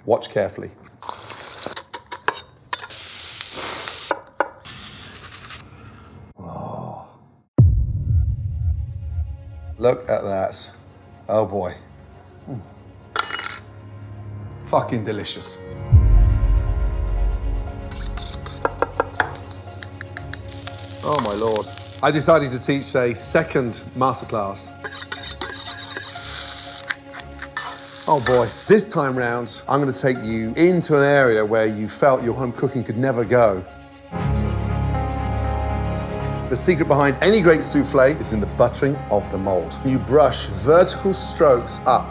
Watch carefully. Oh. Look at that. Oh boy. Fucking delicious. Oh my Lord. I decided to teach a second masterclass. Oh boy. This time round, I'm going to take you into an area where you felt your home cooking could never go. The secret behind any great souffle is in the buttering of the mold. You brush vertical strokes up.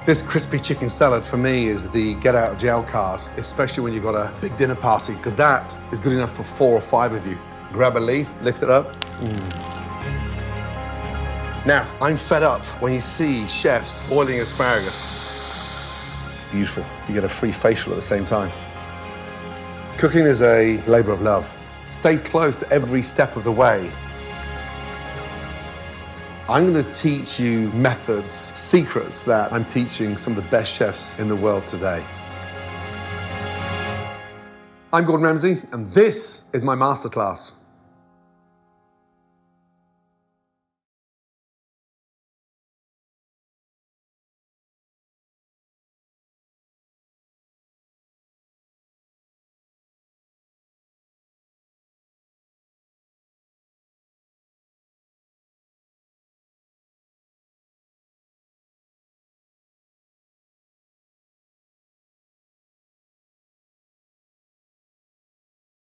This crispy chicken salad for me is the get out of jail card, especially when you've got a big dinner party, because that is good enough for 4 or 5 of you. Grab a leaf, lift it up. Now, I'm fed up when you see chefs boiling asparagus. Beautiful. You get a free facial at the same time. Cooking is a labor of love. Stay close to every step of the way. I'm going to teach you methods, secrets that I'm teaching some of the best chefs in the world today. I'm Gordon Ramsay, and this is my masterclass.